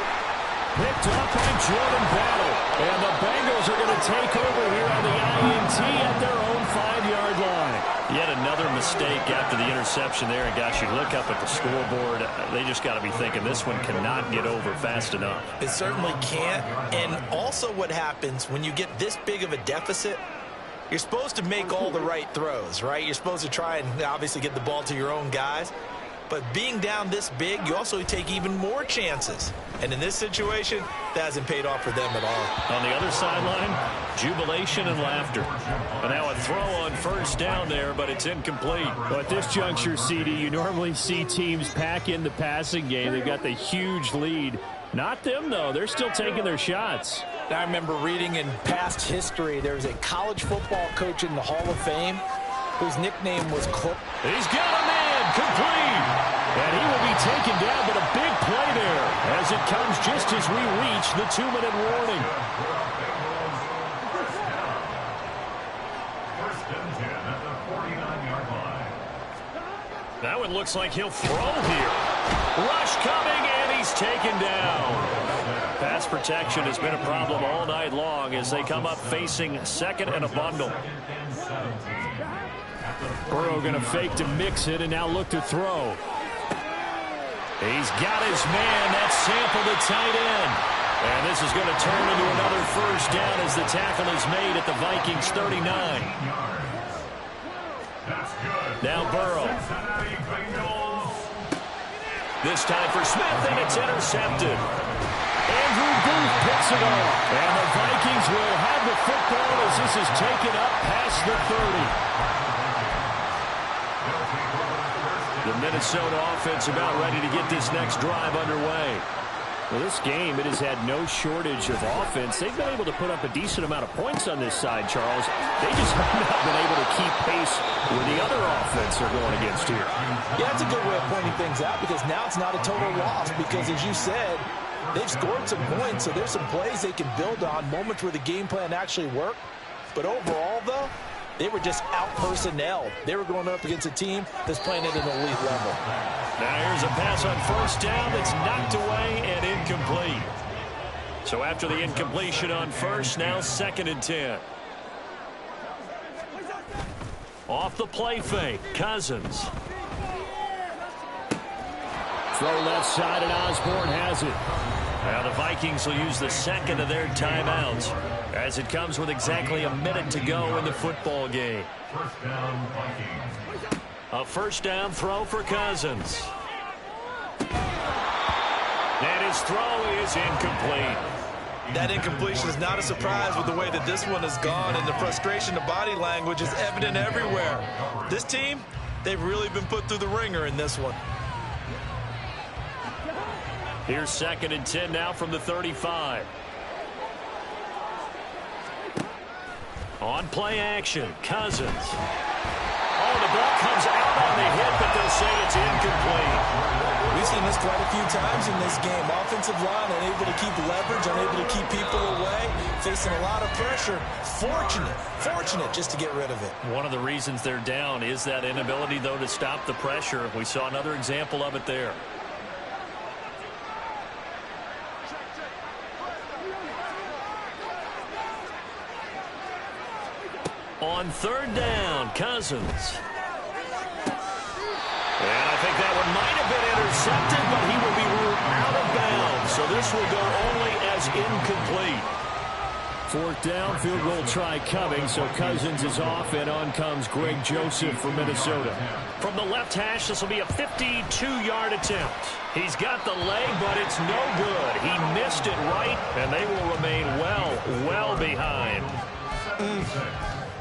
Picked up by Jordan Battle. And the Bengals are going to take over here on the INT at their own 5-yard line. Yet another mistake after the interception there. And, gosh, you look up at the scoreboard. They just got to be thinking this one cannot get over fast enough. It certainly can't. And also what happens when you get this big of a deficit, you're supposed to make all the right throws, right? You're supposed to try and obviously get the ball to your own guys. But being down this big, you also take even more chances. And in this situation, that hasn't paid off for them at all. On the other sideline, jubilation and laughter. And now a throw on 1st down there, but it's incomplete. Well, at this juncture, CD, you normally see teams pack in the passing game. They've got the huge lead. Not them, though. They're still taking their shots. I remember reading in past history, there was a college football coach in the Hall of Fame whose nickname was Clip. He's got a man complete. And he will be taken down, but a big play there as it comes just as we reach the 2-minute warning. 1st and 10 at the 49-yard line. That one looks like he'll throw here. Rush coming, and he's taken down. Pass protection has been a problem all night long as they come up facing 2nd and a bundle. Burrow going to fake to mix it and now look to throw. He's got his man. That's Sample, the tight end. And this is going to turn into another 1st down as the tackle is made at the Vikings 39. Now Burrow. This time for Smith, and it's intercepted. Andrew Booth picks it off. And the Vikings will have the football as this is taken up past the 30. The Minnesota offense about ready to get this next drive underway. Well, this game, it has had no shortage of offense. They've been able to put up a decent amount of points on this side, Charles. They just have not been able to keep pace with the other offense they're going against here. Yeah, that's a good way of pointing things out because now it's not a total loss because, as you said, they've scored some points, so there's some plays they can build on, moments where the game plan actually worked. But overall, though, they were just out-personnelled. They were going up against a team that's playing at an elite level. Now here's a pass on first down that's knocked away and incomplete. So after the incompletion on first, now 2nd and 10. Off the play fake, Cousins. Throw left side, and Osborne has it. Now the Vikings will use the second of their timeouts as it comes with exactly a minute to go in the football game. First down, Vikings. A first down throw for Cousins. And his throw is incomplete. That incompletion is not a surprise with the way that this one has gone, and the frustration, the body language is evident everywhere. This team, they've really been put through the ringer in this one. Here's 2nd and 10 now from the 35. On play action, Cousins. Oh, the ball comes out on the hit, but they'll say it's incomplete. We've seen this quite a few times in this game. Offensive line unable to keep leverage, unable to keep people away, facing a lot of pressure. Fortunate just to get rid of it. One of the reasons they're down is that inability, though, to stop the pressure. We saw another example of it there. On 3rd down, Cousins. And I think that one might have been intercepted, but he will be ruled out of bounds. So this will go only as incomplete. 4th down, field goal try coming, so Cousins is off, and on comes Greg Joseph from Minnesota. From the left hash, this will be a 52-yard attempt. He's got the leg, but it's no good. He missed it right, and they will remain well behind.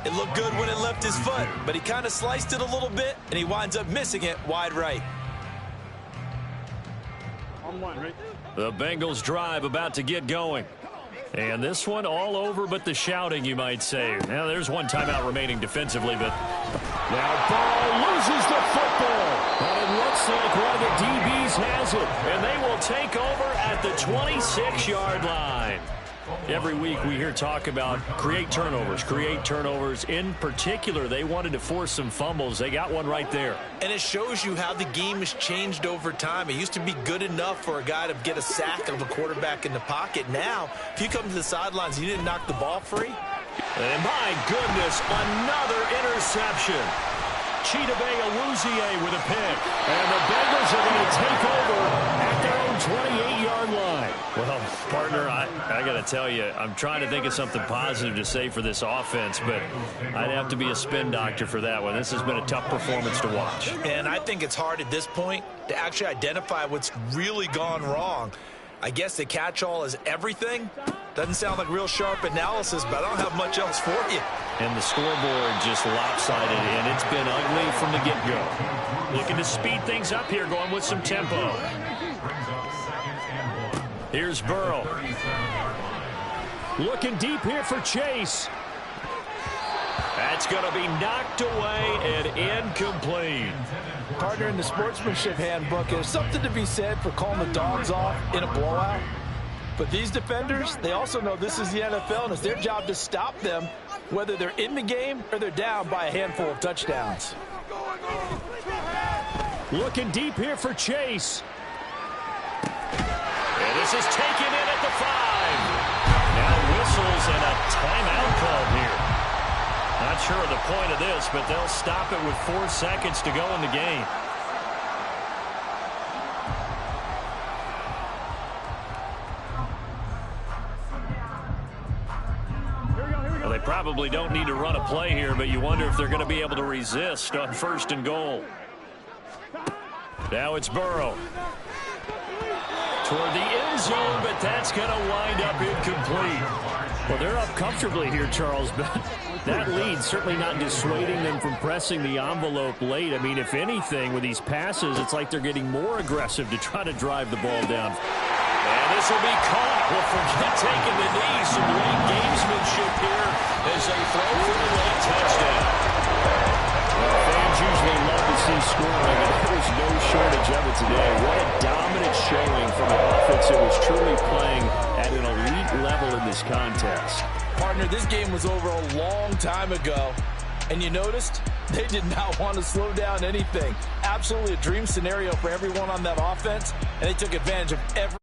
It looked good when it left his foot, but he kind of sliced it a little bit, and he winds up missing it wide right. The Bengals drive about to get going. And this one all over but the shouting, you might say. Now, there's one timeout remaining defensively, but now Ball loses the football. But it looks like one of the DBs has it. And they will take over at the 26-yard line. Every week we hear talk about create turnovers. In particular, they wanted to force some fumbles. They got one right there. And it shows you how the game has changed over time. It used to be good enough for a guy to get a sack of a quarterback in the pocket. Now, if you come to the sidelines and you didn't knock the ball free. And my goodness, another interception. Chidobe Awuzie with a pick. And the Bengals are going to take over at their own 28-yard line. Well, partner, I got to tell you, I'm trying to think of something positive to say for this offense, but I'd have to be a spin doctor for that one. This has been a tough performance to watch. And I think it's hard at this point to actually identify what's really gone wrong. I guess the catch-all is everything. Doesn't sound like real sharp analysis, but I don't have much else for you. And the scoreboard just lopsided, and it's been ugly from the get-go. Looking to speed things up here, going with some tempo. Here's Burrow. Looking deep here for Chase. That's going to be knocked away and incomplete. Partner, in the sportsmanship handbook, there's something to be said for calling the dogs off in a blowout. But these defenders, they also know this is the NFL, and it's their job to stop them, whether they're in the game or they're down by a handful of touchdowns. Looking deep here for Chase. And this is taken in at the 5. Now whistles and a timeout called here. Not sure of the point of this, but they'll stop it with 4 seconds to go in the game. Well, they probably don't need to run a play here, but you wonder if they're going to be able to resist on 1st and goal. Now it's Burrow. Toward the end zone, but that's going to wind up incomplete. Well, they're up comfortably here, Charles, but that lead certainly not dissuading them from pressing the envelope late. I mean, if anything, with these passes, it's like they're getting more aggressive to try to drive the ball down. And this will be caught. Well, forget taking the knee. Some late gamesmanship here as they throw for the late touchdown. Well, fans usually love to see scoring, and there's no shortage of it today. What a dominant showing from an offense that was truly playing at an elite level in this contest. Partner, this game was over a long time ago, and you noticed they did not want to slow down anything. Absolutely a dream scenario for everyone on that offense, and they took advantage of every